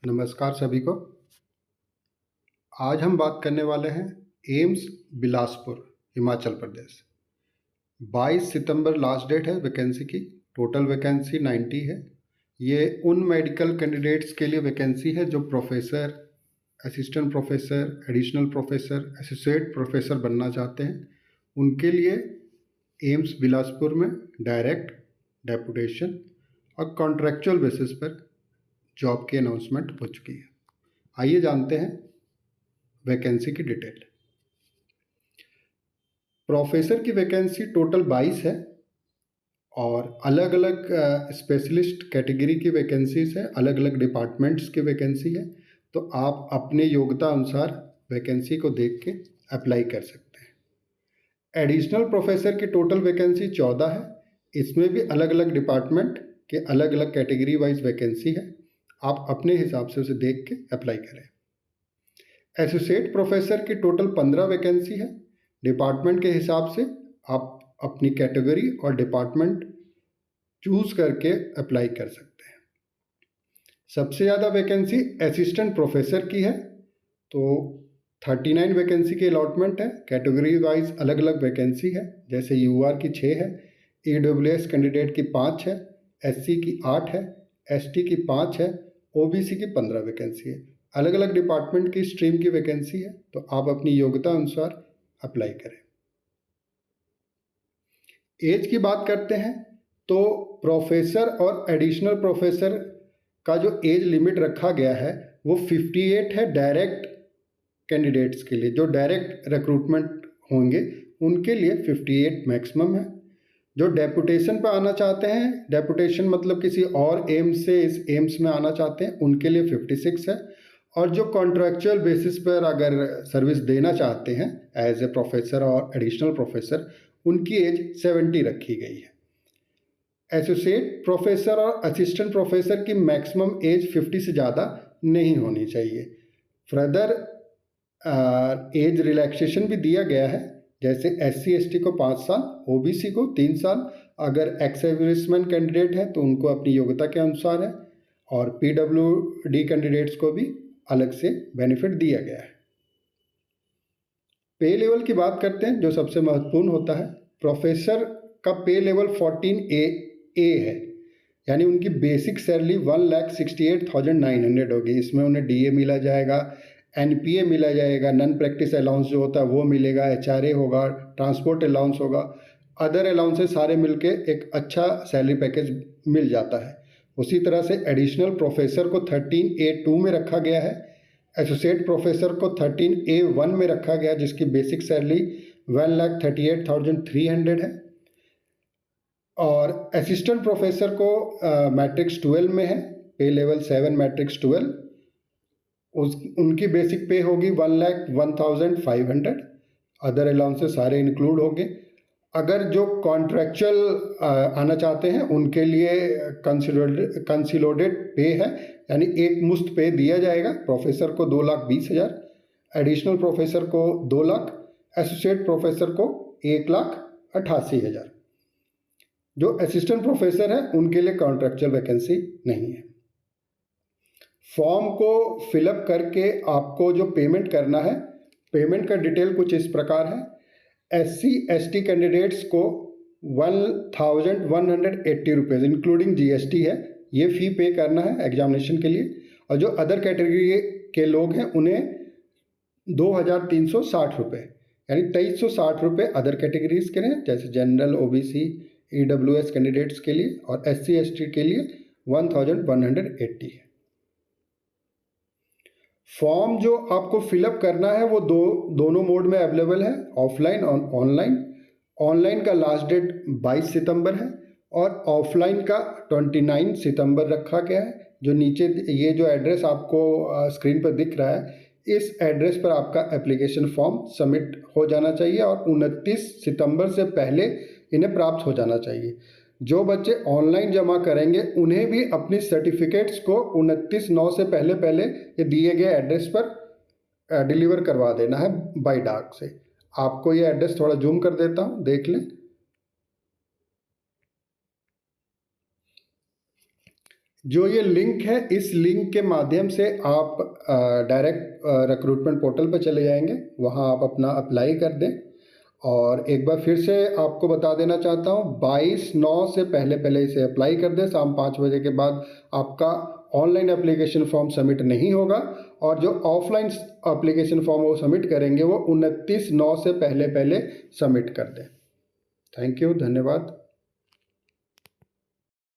नमस्कार सभी को। आज हम बात करने वाले हैं एम्स बिलासपुर, हिमाचल प्रदेश। 22 सितंबर लास्ट डेट है वैकेंसी की। टोटल वैकेंसी 90 है। ये उन मेडिकल कैंडिडेट्स के लिए वैकेंसी है जो professor, assistant professor, additional professor, associate professor बनना चाहते हैं। उनके लिए एम्स बिलासपुर में डायरेक्ट, डेपुटेशन और कॉन्ट्रैक्चुअल बेसिस पर जॉब की अनाउंसमेंट हो चुकी है। आइए जानते हैं वैकेंसी की डिटेल। प्रोफेसर की वैकेंसी टोटल 22 है और अलग अलग स्पेशलिस्ट कैटेगरी की वैकेंसीज है, अलग अलग डिपार्टमेंट्स की वैकेंसी है। तो आप अपने योग्यता अनुसार वैकेंसी को देख के अप्लाई कर सकते हैं। एडिशनल प्रोफेसर की टोटल वैकेंसी 14 है। इसमें भी अलग अलग डिपार्टमेंट के अलग अलग कैटेगरी वाइज वैकेंसी है। आप अपने हिसाब से उसे देख के अप्लाई करें। एसोसिएट प्रोफेसर की टोटल 15 वैकेंसी है। डिपार्टमेंट के हिसाब से आप अपनी कैटेगरी और डिपार्टमेंट चूज करके अप्लाई कर सकते हैं। सबसे ज़्यादा वैकेंसी असिस्टेंट प्रोफेसर की है, तो 39 वैकेंसी की अलॉटमेंट है। कैटेगरी वाइज अलग अलग वैकेंसी है, जैसे यूआर की 6 है, ईडब्ल्यूएस कैंडिडेट की 5 है, एससी की 8 है, एसटी की 5 है, ओबीसी की 15 वैकेंसी है। अलग अलग डिपार्टमेंट की स्ट्रीम की वैकेंसी है, तो आप अपनी योग्यता अनुसार अप्लाई करें। एज की बात करते हैं तो प्रोफेसर और एडिशनल प्रोफेसर का जो एज लिमिट रखा गया है वो 58 है। डायरेक्ट कैंडिडेट्स के लिए, जो डायरेक्ट रिक्रूटमेंट होंगे उनके लिए 58 मैक्सिमम है। जो डेपुटेशन पर आना चाहते हैं, डेपुटेशन मतलब किसी और एम्स से इस एम्स में आना चाहते हैं, उनके लिए 56 है। और जो कॉन्ट्रैक्चुअल बेसिस पर अगर सर्विस देना चाहते हैं एज ए प्रोफेसर और एडिशनल प्रोफेसर, उनकी एज 70 रखी गई है। एसोसिएट प्रोफेसर और असिस्टेंट प्रोफेसर की मैक्सिमम एज 50 से ज़्यादा नहीं होनी चाहिए। फर्दर एज रिलैक्सेशन भी दिया गया है, जैसे एससी एसटी को 5 साल, ओबीसी को 3 साल। अगर एक्स सर्विसमैन कैंडिडेट है तो उनको अपनी योग्यता के अनुसार है, और पीडब्ल्यूडी कैंडिडेट्स को भी अलग से बेनिफिट दिया गया है। पे लेवल की बात करते हैं, जो सबसे महत्वपूर्ण होता है। प्रोफेसर का पे लेवल 14A है, यानी उनकी बेसिक सैलरी 1,68,900 होगी। इसमें उन्हें डीए मिला जाएगा, एनपीए मिला जाएगा, नन प्रैक्टिस अलाउंस जो होता है वो मिलेगा, एचआरए होगा, ट्रांसपोर्ट अलाउंस होगा, अदर अलाउंसेस सारे मिलके एक अच्छा सैलरी पैकेज मिल जाता है। उसी तरह से एडिशनल प्रोफेसर को 13A2 में रखा गया है। एसोसिएट प्रोफेसर को 13A1 में रखा गया, जिसकी बेसिक सैलरी 1,38,300 है। और असिस्टेंट प्रोफेसर को मैट्रिक्स 12 में है, पे लेवल 7 मैट्रिक्स 12। उनकी बेसिक पे होगी 1,01,500। अदर अलाउंसेस सारे इंक्लूड होंगे। अगर जो कॉन्ट्रैक्चुअल आना चाहते हैं उनके लिए कंसिलोडेड पे है, यानी एक मुश्त पे दिया जाएगा। प्रोफेसर को 2,20,000, एडिशनल प्रोफेसर को 2 लाख, एसोसिएट प्रोफेसर को 1,88,000। जो असिस्टेंट प्रोफेसर है उनके लिए कॉन्ट्रैक्चुअल वैकेंसी नहीं है। फॉर्म को फिलअप करके आपको जो पेमेंट करना है, पेमेंट का डिटेल कुछ इस प्रकार है। एससी एसटी कैंडिडेट्स को 1,180 रुपीज़ इंक्लूडिंग जीएसटी है, ये फ़ी पे करना है एग्जामिनेशन के लिए। और जो अदर कैटेगरी के लोग हैं उन्हें 2,360 रुपये, यानी 2,360 रुपये अदर कैटेगरीज के लिए, जैसे जनरल, ओबीसी, ईडब्ल्यूएस कैंडिडेट्स के लिए, और एससी एसटी के लिए 1,180 है। फॉर्म जो आपको फिलअप करना है वो दोनों मोड में अवेलेबल है, ऑफलाइन और ऑनलाइन। ऑनलाइन का लास्ट डेट 22 सितंबर है और ऑफलाइन का 29 सितंबर रखा गया है। जो नीचे ये जो एड्रेस आपको स्क्रीन पर दिख रहा है, इस एड्रेस पर आपका एप्लीकेशन फॉर्म सबमिट हो जाना चाहिए और 29 सितंबर से पहले इन्हें प्राप्त हो जाना चाहिए। जो बच्चे ऑनलाइन जमा करेंगे उन्हें भी अपनी सर्टिफिकेट्स को 29/9 से पहले पहले ये दिए गए एड्रेस पर डिलीवर करवा देना है बाय डाक से। आपको ये एड्रेस थोड़ा जूम कर देता हूँ, देख लें। जो ये लिंक है, इस लिंक के माध्यम से आप डायरेक्ट रिक्रूटमेंट पोर्टल पर चले जाएंगे, वहाँ आप अपना अप्लाई कर दें। और एक बार फिर से आपको बता देना चाहता हूँ, 22/9 से पहले पहले इसे अप्लाई कर दें। शाम 5 बजे के बाद आपका ऑनलाइन एप्लीकेशन फॉर्म सबमिट नहीं होगा, और जो ऑफलाइन एप्लीकेशन फॉर्म वो सबमिट करेंगे वो 29/9 से पहले पहले सबमिट कर दें। थैंक यू, धन्यवाद।